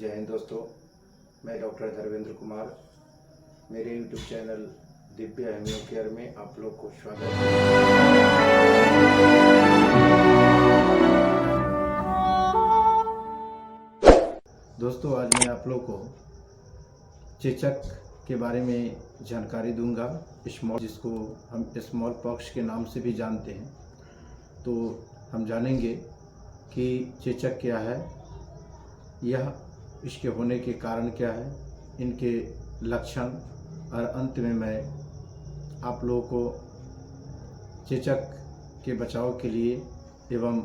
जय हिंद दोस्तों, मैं डॉक्टर धर्मेंद्र कुमार। मेरे यूट्यूब चैनल दिव्या हेमियो केयर में आप लोग को स्वागत है। दोस्तों, आज मैं आप लोग को चेचक के बारे में जानकारी दूंगा, जिसको हम स्मॉल पॉक्स के नाम से भी जानते हैं। तो हम जानेंगे कि चेचक क्या है, यह इसके होने के कारण क्या है, इनके लक्षण, और अंत में मैं आप लोगों को चेचक के बचाव के लिए एवं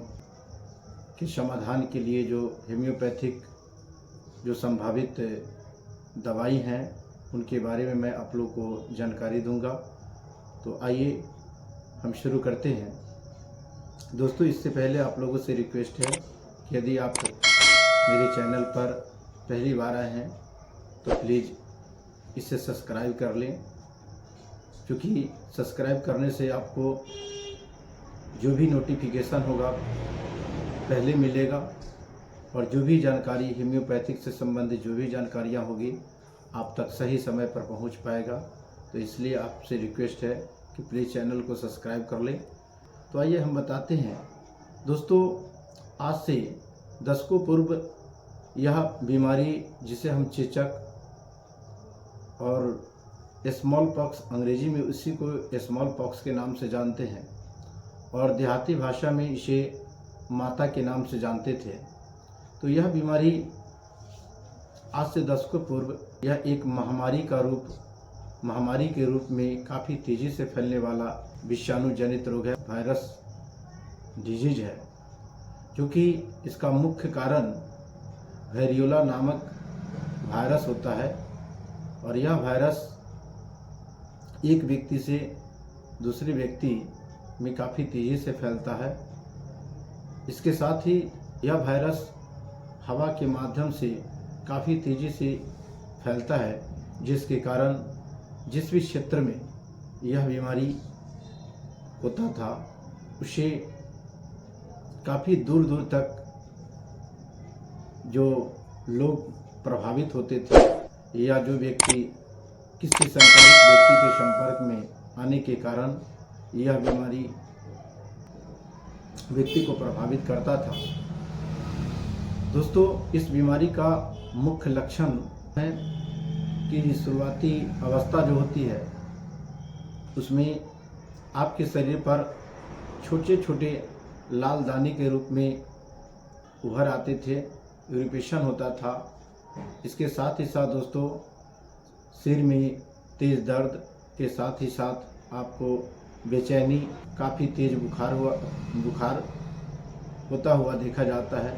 के समाधान के लिए जो हेम्योपैथिक जो संभावित दवाई हैं उनके बारे में मैं आप लोगों को जानकारी दूंगा। तो आइए हम शुरू करते हैं। दोस्तों, इससे पहले आप लोगों से रिक्वेस्ट है कि यदि आप मेरे चैनल पर पहली बार आए हैं तो प्लीज़ इसे सब्सक्राइब कर लें, क्योंकि सब्सक्राइब करने से आपको जो भी नोटिफिकेशन होगा पहले मिलेगा, और जो भी जानकारी हेम्योपैथिक से संबंधित जो भी जानकारियाँ होगी आप तक सही समय पर पहुंच पाएगा। तो इसलिए आपसे रिक्वेस्ट है कि प्लीज़ चैनल को सब्सक्राइब कर लें। तो आइए हम बताते हैं। दोस्तों, आज से दशकों पूर्व यह बीमारी, जिसे हम चेचक और स्मॉल पॉक्स, अंग्रेजी में उसी को स्मॉल पॉक्स के नाम से जानते हैं, और देहाती भाषा में इसे माता के नाम से जानते थे। तो यह बीमारी आज से दशकों पूर्व यह एक महामारी के रूप में काफ़ी तेज़ी से फैलने वाला विषाणु जनित रोग है, वायरस डिजीज है, क्योंकि इसका मुख्य कारण वेरियोला नामक वायरस होता है। और यह वायरस एक व्यक्ति से दूसरे व्यक्ति में काफ़ी तेज़ी से फैलता है। इसके साथ ही यह वायरस हवा के माध्यम से काफ़ी तेज़ी से फैलता है, जिसके कारण जिस भी क्षेत्र में यह बीमारी होता था उसे काफ़ी दूर दूर तक जो लोग प्रभावित होते थे, या जो व्यक्ति किसी संक्रमित व्यक्ति के संपर्क में आने के कारण यह बीमारी व्यक्ति को प्रभावित करता था। दोस्तों, इस बीमारी का मुख्य लक्षण है कि शुरुआती अवस्था जो होती है उसमें आपके शरीर पर छोटे छोटे लाल दाने के रूप में उभर आते थे, इरिटेशन होता था। इसके साथ ही साथ दोस्तों, सिर में तेज़ दर्द के साथ ही साथ आपको बेचैनी, काफ़ी तेज़ बुखार होता हुआ देखा जाता है।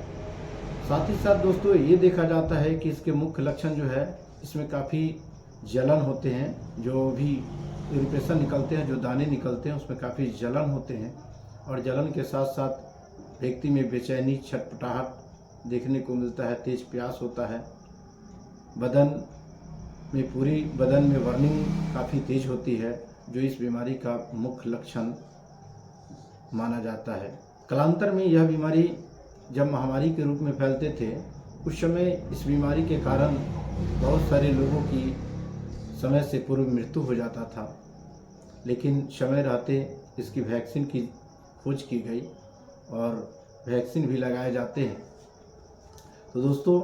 साथ ही साथ दोस्तों, ये देखा जाता है कि इसके मुख्य लक्षण जो है, इसमें काफ़ी जलन होते हैं, जो भी इरिटेशन निकलते हैं, जो दाने निकलते हैं उसमें काफ़ी जलन होते हैं, और जलन के साथ साथ व्यक्ति में बेचैनी, छटपटाहट देखने को मिलता है, तेज प्यास होता है, पूरी बदन में बर्निंग काफ़ी तेज होती है, जो इस बीमारी का मुख्य लक्षण माना जाता है। कालांतर में यह बीमारी जब महामारी के रूप में फैलते थे, उस समय इस बीमारी के कारण बहुत सारे लोगों की समय से पूर्व मृत्यु हो जाता था, लेकिन समय रहते इसकी वैक्सीन की खोज की गई और वैक्सीन भी लगाए जाते हैं। तो दोस्तों,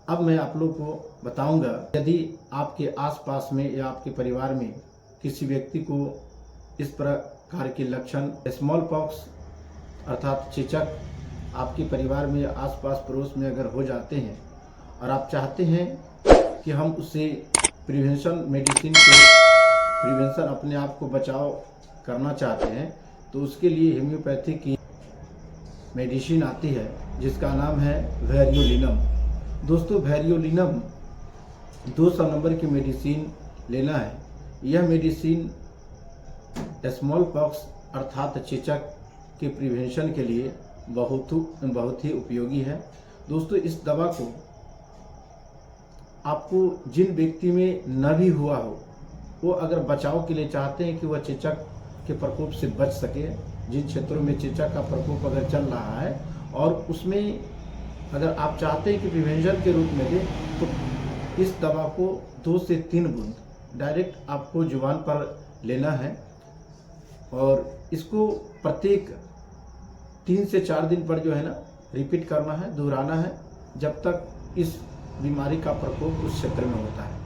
अब मैं आप लोग को बताऊंगा, यदि आपके आसपास में या आपके परिवार में किसी व्यक्ति को इस प्रकार के लक्षण, स्मॉल पॉक्स अर्थात चेचक आपके परिवार में आसपास पड़ोस में अगर हो जाते हैं, और आप चाहते हैं कि हम उससे प्रिवेंशन अपने आप को बचाव करना चाहते हैं, तो उसके लिए हेम्योपैथी की मेडिसिन आती है जिसका नाम है वेरियोलिनम। दोस्तों, वेरियोलिनम 200 नंबर की मेडिसिन लेना है। यह मेडिसिन स्मॉल पॉक्स अर्थात चेचक के प्रिवेंशन के लिए बहुत ही उपयोगी है। दोस्तों, इस दवा को आपको जिन व्यक्ति में न भी हुआ हो, वो अगर बचाव के लिए चाहते हैं कि वह चेचक के प्रकोप से बच सके, जिन क्षेत्रों में चेचक का प्रकोप अगर चल रहा है और उसमें अगर आप चाहते हैं कि प्रिवेंशन के रूप में लें तो इस दवा को 2 से 3 बूंद डायरेक्ट आपको जुबान पर लेना है और इसको प्रत्येक 3 से 4 दिन पर जो है ना रिपीट करना है, दोहराना है जब तक इस बीमारी का प्रकोप उस क्षेत्र में होता है।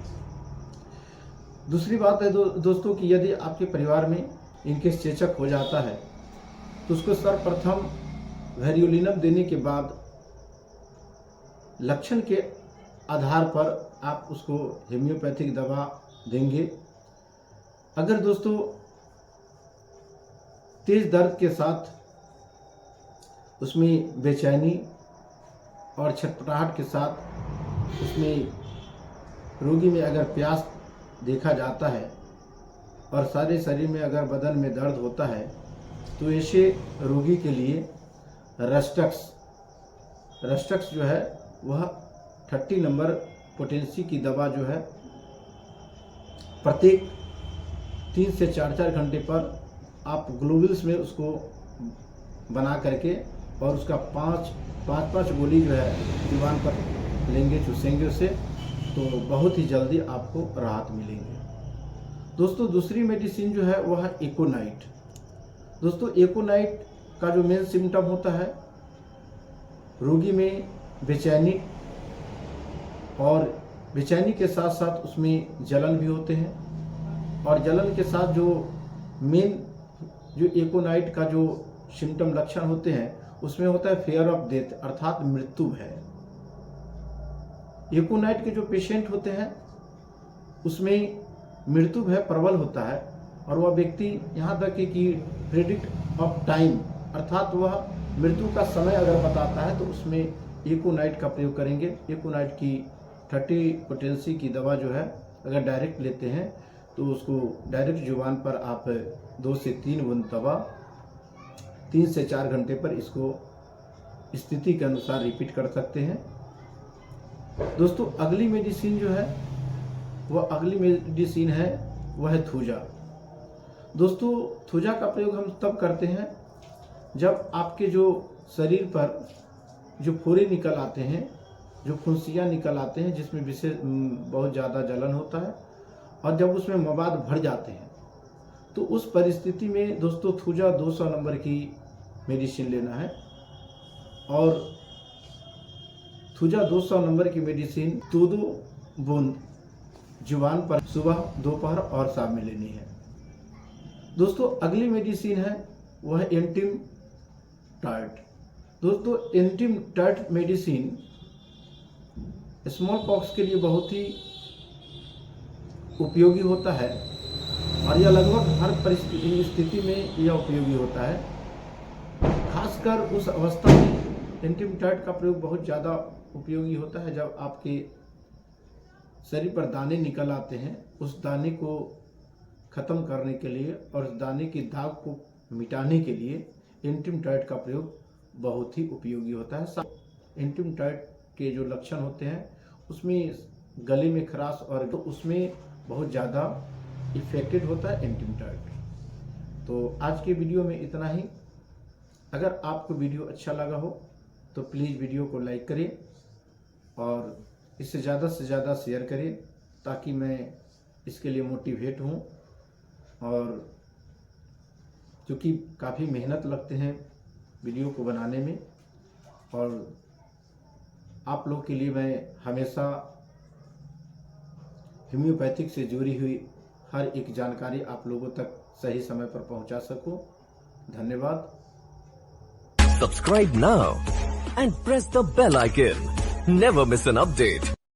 दूसरी बात है दोस्तों कि यदि आपके परिवार में इनकेस चेचक हो जाता है तो उसको सर्वप्रथम वेरियोलिनम देने के बाद लक्षण के आधार पर आप उसको होम्योपैथिक दवा देंगे। अगर दोस्तों तेज दर्द के साथ उसमें बेचैनी और छटपटाहट के साथ उसमें रोगी में अगर प्यास देखा जाता है और सारे शरीर में अगर बदन में दर्द होता है तो ऐसे रोगी के लिए रस्टक्स जो है वह 30 नंबर पोटेंसी की दवा जो है प्रत्येक 3 से 4 घंटे पर आप ग्लोबल्स में उसको बना करके और उसका 5 गोली जो है जुबान पर लेंगे, चूसेंगे उसे, तो बहुत ही जल्दी आपको राहत मिलेगी। दोस्तों दूसरी मेडिसिन जो है वह है एकोनाइट। दोस्तों एकोनाइट का जो मेन सिम्टम होता है रोगी में बेचैनी, और बेचैनी के साथ साथ उसमें जलन भी होते हैं, और जलन के साथ जो मेन जो एकोनाइट का जो सिम्टम लक्षण होते हैं उसमें होता है फियर ऑफ डेथ, अर्थात मृत्यु भय। एकोनाइट के जो पेशेंट होते हैं उसमें मृत्यु भय प्रबल होता है और वह व्यक्ति यहाँ तक कि प्रेडिक्ट ऑफ टाइम, अर्थात वह मृत्यु का समय अगर बताता है तो उसमें एकोनाइट का प्रयोग करेंगे। एकोनाइट की 30 पोटेंसी की दवा जो है अगर डायरेक्ट लेते हैं तो उसको डायरेक्ट जुबान पर आप 2 से 3 बूंद दवा 3 से 4 घंटे पर इसको स्थिति के अनुसार रिपीट कर सकते हैं। दोस्तों अगली मेडिसिन जो है वह है थूजा। दोस्तों थूजा का प्रयोग हम तब करते हैं जब आपके जो शरीर पर जो फोड़े निकल आते हैं, जो फुंसियाँ निकल आते हैं जिसमें विशेष बहुत ज़्यादा जलन होता है और जब उसमें मवाद भर जाते हैं तो उस परिस्थिति में दोस्तों थूजा 200 नंबर की मेडिसिन लेना है। और थूजा 200 नंबर की मेडिसिन 2 बूंद जुबान पर सुबह, दोपहर और शाम में लेनी है। दोस्तों अगली मेडिसिन है वह एंटिम टार्ट। दोस्तों Antim tart medicine small pox के लिए बहुत ही उपयोगी होता है और यह लगभग हर स्थिति में यह उपयोगी होता है। खासकर उस अवस्था में एंटिम टार्ट का प्रयोग बहुत ज़्यादा उपयोगी होता है जब आपके शरीर पर दाने निकल आते हैं। उस दाने को ख़त्म करने के लिए और उस दाने की दाग को मिटाने के लिए एंटिम टार्ट का प्रयोग बहुत ही उपयोगी होता है। एंटिम टार्ट के जो लक्षण होते हैं उसमें गले में खराश और तो उसमें बहुत ज़्यादा इफेक्टेड होता है एंटिम टार्ट। तो आज के वीडियो में इतना ही। अगर आपको वीडियो अच्छा लगा हो तो प्लीज़ वीडियो को लाइक करें और इसे ज़्यादा से ज़्यादा शेयर करें ताकि मैं इसके लिए मोटिवेट हूँ। और क्योंकि काफ़ी मेहनत लगते हैं वीडियो को बनाने में और आप लोग के लिए मैं हमेशा होम्योपैथिक से जुड़ी हुई हर एक जानकारी आप लोगों तक सही समय पर पहुंचा सकूं। धन्यवाद। Subscribe now and press the bell icon. Never miss an update.